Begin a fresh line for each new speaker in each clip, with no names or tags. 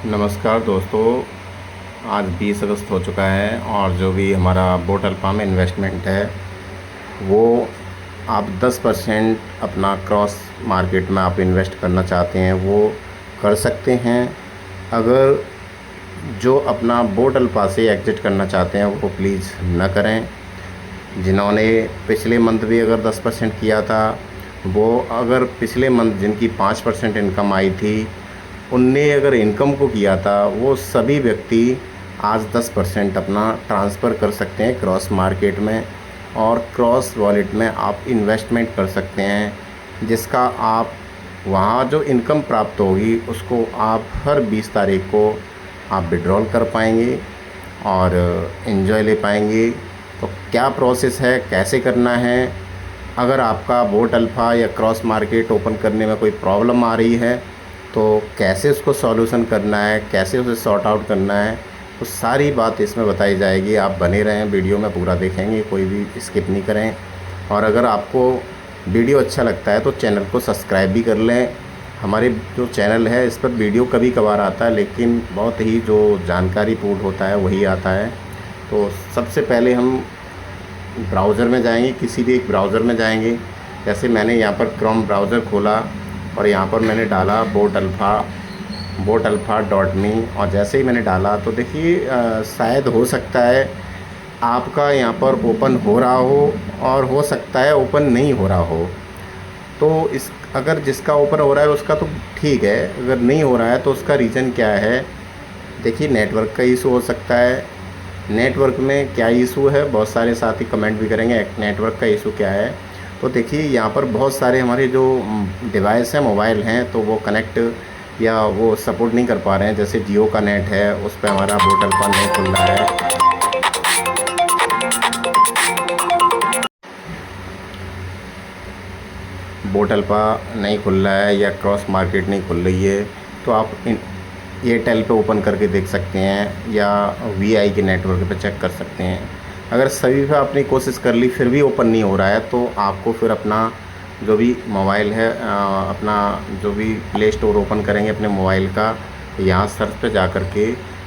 नमस्कार दोस्तों। आज 20 अगस्त हो चुका है और जो भी हमारा बोट अल्फा में इन्वेस्टमेंट है वो आप 10% अपना क्रॉस मार्केट में आप इन्वेस्ट करना चाहते हैं वो कर सकते हैं। अगर जो अपना बोट अल्फा से एग्ज़िट करना चाहते हैं वो प्लीज़ न करें। जिन्होंने पिछले मंथ भी अगर 10% किया था, वो अगर पिछले मंथ जिनकी 5% इनकम आई थी उनने अगर इनकम को किया था, वो सभी व्यक्ति आज 10% अपना ट्रांसफ़र कर सकते हैं क्रॉस मार्केट में और क्रॉस वॉलेट में आप इन्वेस्टमेंट कर सकते हैं, जिसका आप वहाँ जो इनकम प्राप्त होगी उसको आप हर 20 तारीख को आप विड्रॉल कर पाएंगे और एंजॉय ले पाएंगे। तो क्या प्रोसेस है, कैसे करना है? अगर आपका बोट अल्फ़ा या क्रॉस मार्केट ओपन करने में कोई प्रॉब्लम आ रही है तो कैसे उसको सॉल्यूशन करना है, कैसे उसे सॉर्ट आउट करना है, तो सारी बात इसमें बताई जाएगी। आप बने रहें, वीडियो में पूरा देखेंगे, कोई भी स्किप नहीं करें। और अगर आपको वीडियो अच्छा लगता है तो चैनल को सब्सक्राइब भी कर लें। हमारे जो चैनल है इस पर वीडियो कभी कभार आता है, लेकिन बहुत ही जो जानकारी पूर्ण होता है वही आता है। तो सबसे पहले हम ब्राउज़र में जाएंगे, किसी भी एक ब्राउज़र में जाएंगे। जैसे मैंने यहाँ पर क्रोम ब्राउज़र खोला और यहाँ पर मैंने डाला botalpha.me और जैसे ही मैंने डाला तो देखिए शायद हो सकता है आपका यहाँ पर ओपन हो रहा हो और हो सकता है ओपन नहीं हो रहा हो। तो इस अगर जिसका ओपन हो रहा है उसका तो ठीक है, अगर नहीं हो रहा है तो उसका रीज़न क्या है? देखिए नेटवर्क का इशू हो सकता है। नेटवर्क में क्या इशू है, बहुत सारे साथी कमेंट भी करेंगे नेटवर्क का इशू क्या है। तो देखिए यहाँ पर बहुत सारे हमारे जो डिवाइस हैं, मोबाइल हैं, तो वो कनेक्ट या वो सपोर्ट नहीं कर पा रहे हैं। जैसे जियो का नेट है, उस पर हमारा बोट अल्फा नहीं खुल रहा है। बोट अल्फा नहीं खुल रहा है या क्रॉस मार्केट नहीं खुल रही है, तो आप एयरटेल पे ओपन करके देख सकते हैं या वीआई के नेटवर्क पे चेक कर सकते हैं। अगर सभी पे आपने कोशिश कर ली फिर भी ओपन नहीं हो रहा है तो आपको फिर अपना जो भी मोबाइल है अपना जो भी प्ले स्टोर ओपन करेंगे अपने मोबाइल का, यहाँ सर्च पे जा कर के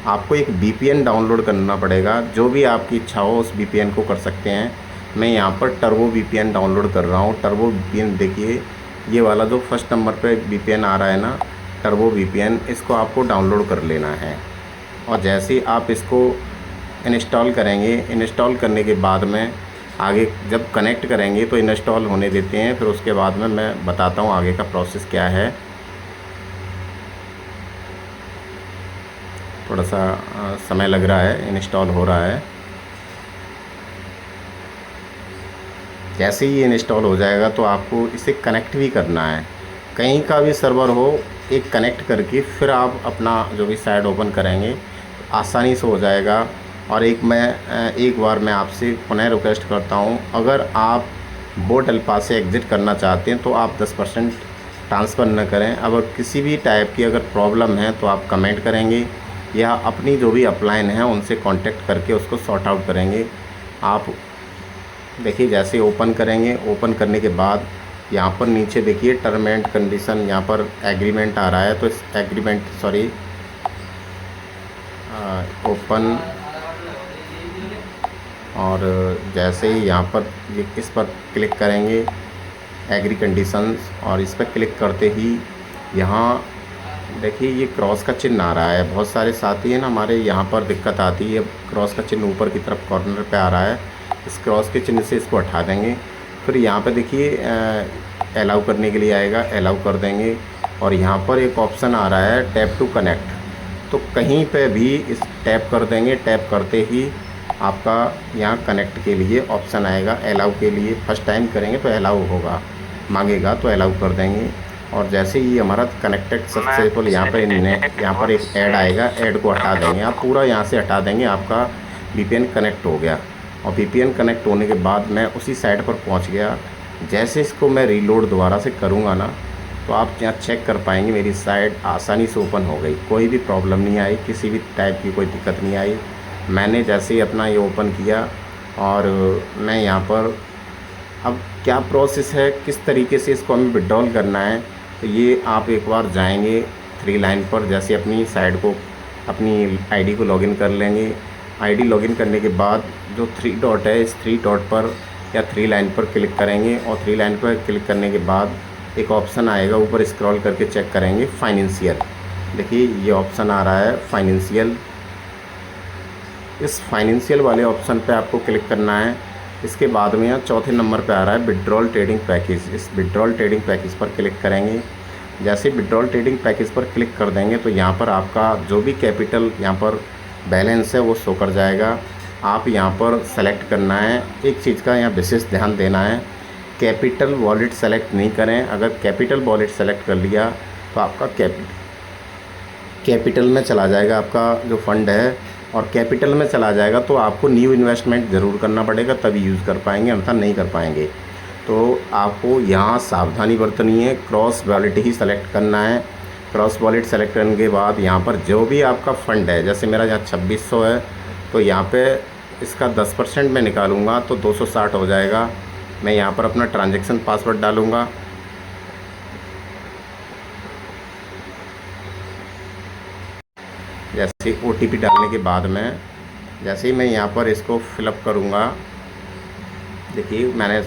आपको एक वीपीएन डाउनलोड करना पड़ेगा। जो भी आपकी इच्छा हो उस वीपीएन को कर सकते हैं। मैं यहाँ पर टर्बो वीपीएन डाउनलोड कर रहा हूँ। टर्बो वीपीएन देखिए, ये वाला जो फर्स्ट नंबर पे वीपीएन आ रहा है ना, टर्बो वीपीएन, इसको आपको डाउनलोड कर लेना है। और जैसे ही आप इसको इंस्टॉल करेंगे, इंस्टॉल करने के बाद में आगे जब कनेक्ट करेंगे तो इंस्टॉल होने देते हैं, फिर उसके बाद में मैं बताता हूँ आगे का प्रोसेस क्या है। थोड़ा सा समय लग रहा है, इंस्टॉल हो रहा है। जैसे ही इंस्टॉल हो जाएगा तो आपको इसे कनेक्ट भी करना है। कहीं का भी सर्वर हो, एक कनेक्ट करके फिर आप अपना जो भी साइट ओपन करेंगे आसानी से हो जाएगा। और एक बार मैं आपसे पुनः रिक्वेस्ट करता हूँ, अगर आप बोट अल्फा से एग्ज़िट करना चाहते हैं तो आप 10% ट्रांसफ़र न करें। अगर किसी भी टाइप की अगर प्रॉब्लम है तो आप कमेंट करेंगे या अपनी जो भी अपलाइन है उनसे कांटेक्ट करके उसको सॉर्ट आउट करेंगे। आप देखिए जैसे ओपन करेंगे, ओपन करने के बाद यहाँ पर नीचे देखिए टर्म एंड कंडीशन, यहाँ पर एग्रीमेंट आ रहा है। तो इस एग्रीमेंट ओपन, और जैसे ही यहाँ पर इस पर क्लिक करेंगे एग्री कंडीशंस, और इस पर क्लिक करते ही यहाँ देखिए ये क्रॉस का चिन्ह आ रहा है। बहुत सारे साथी हैं ना हमारे, यहाँ पर दिक्कत आती है। क्रॉस का चिन्ह ऊपर की तरफ कॉर्नर पे आ रहा है, इस क्रॉस के चिन्ह से इसको हटा देंगे। फिर यहाँ पे देखिए अलाउ करने के लिए आएगा, अलाउ कर देंगे। और यहाँ पर एक ऑप्शन आ रहा है टैप टू कनेक्ट, तो कहीं पे भी इस टैप कर देंगे। टैप करते ही आपका यहाँ कनेक्ट के लिए ऑप्शन आएगा। अलाउ के लिए फर्स्ट टाइम करेंगे तो अलाउ होगा, मांगेगा तो अलाउ कर देंगे। और जैसे ही हमारा कनेक्टेड सक्सेसफुल यहाँ पर एक ऐड आएगा, ऐड को हटा देंगे। आप पूरा यहाँ से हटा देंगे, आपका वीपीएन कनेक्ट हो गया। और वीपीएन कनेक्ट होने के बाद मैं उसी साइट पर पहुँच गया। जैसे इसको मैं रीलोड दोबारा से करूँगा ना, तो आप यहाँ चेक कर पाएंगे मेरी साइट आसानी से ओपन हो गई, कोई भी प्रॉब्लम नहीं आई, किसी भी टाइप की कोई दिक्कत नहीं आई। मैंने जैसे ही अपना ये ओपन किया और मैं यहाँ पर अब क्या प्रोसेस है, किस तरीके से इसको हमें विड्रॉल करना है, तो ये आप एक बार जाएंगे 3 लाइन पर जैसे अपनी साइड को, अपनी आईडी को लॉगिन कर लेंगे। आईडी लॉगिन करने के बाद जो 3 डॉट है, इस 3 डॉट पर या 3 लाइन पर क्लिक करेंगे और 3 लाइन पर क्लिक करने के बाद एक ऑप्शन आएगा, ऊपर स्क्रॉल करके चेक करेंगे फाइनेंशियल। देखिए ये ऑप्शन आ रहा है फाइनेंशियल। इस फाइनेंशियल वाले ऑप्शन पे आपको क्लिक करना है। इसके बाद में यहाँ चौथे नंबर पे आ रहा है विड्रॉल ट्रेडिंग पैकेज। इस विड्रॉल ट्रेडिंग पैकेज पर क्लिक करेंगे। जैसे विड्रॉल ट्रेडिंग पैकेज पर क्लिक कर देंगे तो यहाँ पर आपका जो भी कैपिटल यहाँ पर बैलेंस है वो शो कर जाएगा। आप यहाँ पर सेलेक्ट करना है, एक चीज़ का यहाँ विशेष ध्यान देना है, कैपिटल वॉलेट सेलेक्ट नहीं करें। अगर कैपिटल वॉलेट सेलेक्ट कर लिया तो आपका कैपिटल में चला जाएगा आपका जो फंड है, और कैपिटल में चला जाएगा तो आपको न्यू इन्वेस्टमेंट ज़रूर करना पड़ेगा, तभी यूज़ कर पाएंगे, अन्यथा नहीं कर पाएंगे। तो आपको यहाँ सावधानी बरतनी है, क्रॉस वॉलेट ही सेलेक्ट करना है। क्रॉस वॉलेट सेलेक्ट करने के बाद यहाँ पर जो भी आपका फ़ंड है, जैसे मेरा यहाँ 2600 है तो यहाँ पे इसका 10% मैं निकालूंगा तो 260 हो जाएगा। मैं यहाँ पर अपना ट्रांजैक्शन पासवर्ड डालूँगा। जैसे OTP डालने के बाद में जैसे ही मैं यहाँ पर इसको फिलअप करूँगा, देखिए मैंने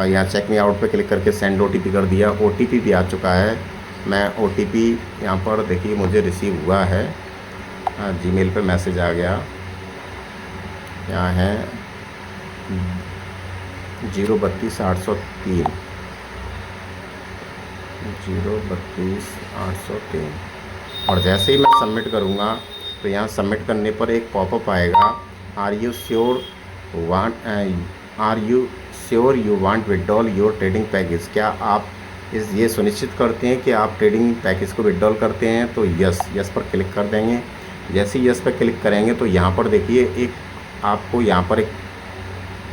यहाँ चेक मी आउट पे क्लिक करके सेंड OTP कर दिया। OTP भी आ चुका है। मैं OTP यहाँ पर देखिए मुझे रिसीव हुआ है, जीमेल पे मैसेज आ गया। यहाँ है 032,803 032,803। और जैसे ही मैं सबमिट करूँगा तो यहाँ सबमिट करने पर एक पॉपअप आएगा, are you sure you want withdrawal your trading package. क्या आप ये सुनिश्चित करते हैं कि आप ट्रेडिंग पैकेज को विड्रॉल करते हैं? तो यस पर क्लिक कर देंगे। जैसे ही यस पर क्लिक करेंगे तो यहाँ पर देखिए एक आपको यहाँ पर एक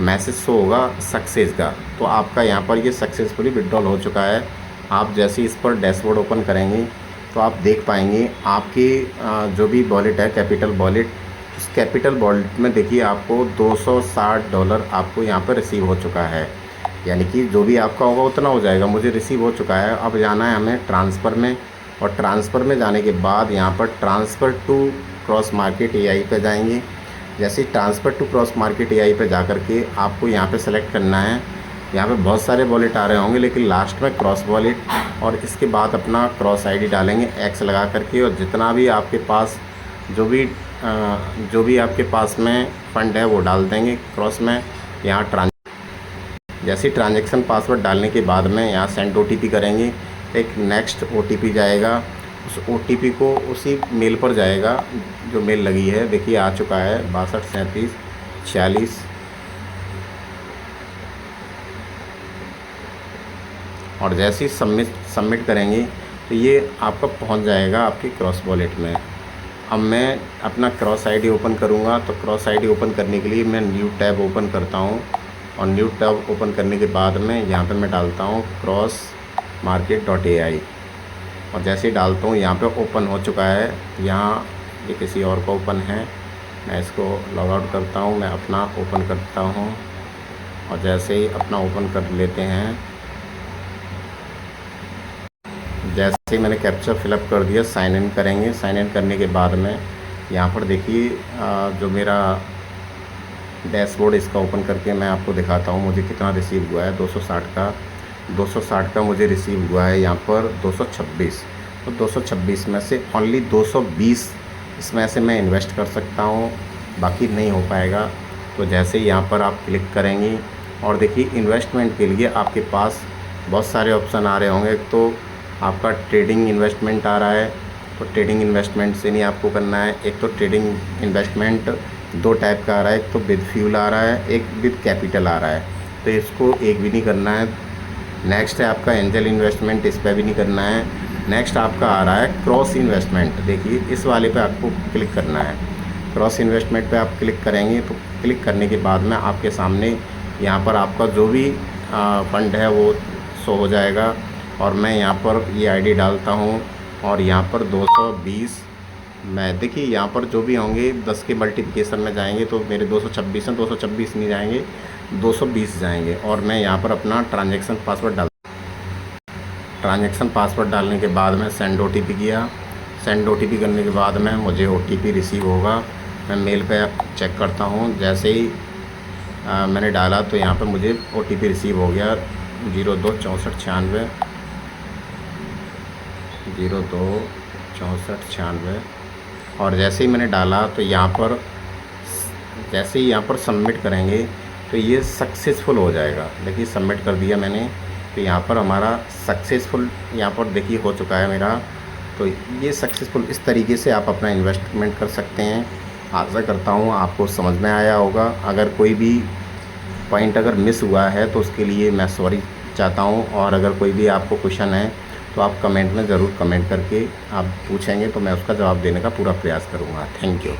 मैसेज शो होगा सक्सेस का, तो आपका यहाँ पर ये सक्सेसफुली विड्रॉल हो चुका है। आप जैसे इस पर डैशबोर्ड ओपन करेंगे तो आप देख पाएंगे आपकी जो भी वॉलेट है कैपिटल वॉलेट, उस कैपिटल वॉलेट में देखिए आपको $260 आपको यहाँ पर रिसीव हो चुका है। यानी कि जो भी आपका होगा उतना हो जाएगा, मुझे रिसीव हो चुका है। अब जाना है हमें ट्रांसफ़र में, और ट्रांसफ़र में जाने के बाद यहाँ पर transfer to cross market AI पे जाएंगे। जैसे transfer to cross market AI पे जा करके आपको यहाँ पे सेलेक्ट करना है। यहाँ पे बहुत सारे वॉलेट आ रहे होंगे, लेकिन लास्ट में क्रॉस वॉलेट, और इसके बाद अपना क्रॉस ID डालेंगे X लगा करके, और जितना भी आपके पास जो भी आपके पास में फ़ंड है वो डाल देंगे क्रॉस में। यहाँ जैसे ट्रांजैक्शन पासवर्ड डालने के बाद में यहाँ सेंड OTP करेंगे, एक नेक्स्ट OTP जाएगा। उस OTP को उसी मेल पर जाएगा जो मेल लगी है। देखिए आ चुका है 623746। और जैसे ही सबमिट करेंगे तो ये आपका पहुंच जाएगा आपकी क्रॉस वॉलेट में। अब मैं अपना क्रॉस ID ओपन करूंगा, तो क्रॉस ID ओपन करने के लिए मैं न्यू टैब ओपन करता हूं, और न्यू टैब ओपन करने के बाद में यहाँ पे मैं डालता हूँ crossmarket.ai, और जैसे ही डालता हूँ यहाँ पे ओपन हो चुका है। यहाँ ये किसी और का ओपन है, मैं इसको लॉग आउट करता हूँ, मैं अपना ओपन करता हूँ, और जैसे ही अपना ओपन कर लेते हैं, जैसे ही मैंने कैप्चा फिलअप कर दिया, साइन इन करेंगे। साइन इन करने के बाद में यहाँ पर देखिए जो मेरा डैशबोर्ड, इसका ओपन करके मैं आपको दिखाता हूँ मुझे कितना रिसीव हुआ है। 260 का मुझे रिसीव हुआ है यहाँ पर 226। तो 226 में से ओनली 220 इसमें से मैं इन्वेस्ट कर सकता हूँ, बाकी नहीं हो पाएगा। तो जैसे ही यहाँ पर आप क्लिक करेंगे, और देखिए इन्वेस्टमेंट के लिए आपके पास बहुत सारे ऑप्शन आ रहे होंगे। एक तो आपका ट्रेडिंग इन्वेस्टमेंट आ रहा है, तो ट्रेडिंग इन्वेस्टमेंट से नहीं आपको करना है। एक तो ट्रेडिंग इन्वेस्टमेंट 2 टाइप का आ रहा है, एक तो विद फ्यूल आ रहा है, एक विद कैपिटल आ रहा है, तो इसको एक भी नहीं करना है। नेक्स्ट है आपका एंजल इन्वेस्टमेंट, इस पर भी नहीं करना है। नेक्स्ट आपका आ रहा है क्रॉस इन्वेस्टमेंट, देखिए इस वाले पे आपको क्लिक करना है। क्रॉस इन्वेस्टमेंट पे आप क्लिक करेंगे तो क्लिक करने के बाद में आपके सामने यहाँ पर आपका जो भी फंड है वो शो हो जाएगा। और मैं यहाँ पर ये ID डालता हूँ, और यहाँ पर 220 मैं देखिए यहाँ पर जो भी होंगे 10 के मल्टीप्लिकेशन में जाएंगे तो मेरे 226 हैं, 226 नहीं जाएंगे, 220 जाएंगे। और मैं यहाँ पर अपना ट्रांजैक्शन पासवर्ड डाल, ट्रांजैक्शन पासवर्ड डालने के बाद में सेंड OTP किया। सेंड OTP करने के बाद में मुझे OTP रिसीव होगा। मैं मेल पे चेक करता हूँ, जैसे ही मैंने डाला तो यहाँ पे मुझे OTP रिसीव हो गया 026496 026496। और जैसे ही मैंने डाला तो यहाँ पर जैसे ही यहाँ पर सबमिट करेंगे तो ये सक्सेसफुल हो जाएगा। देखिए सबमिट कर दिया मैंने, तो यहाँ पर हमारा सक्सेसफुल यहाँ पर देखिए हो चुका है मेरा। तो ये सक्सेसफुल इस तरीके से आप अपना इन्वेस्टमेंट कर सकते हैं। आशा करता हूँ आपको समझ में आया होगा। अगर कोई भी पॉइंट अगर मिस हुआ है तो उसके लिए मैं सॉरी चाहता हूँ। और अगर कोई भी आपको क्वेश्चन है तो आप कमेंट में ज़रूर कमेंट करके आप पूछेंगे तो मैं उसका जवाब देने का पूरा प्रयास करूँगा। Thank you.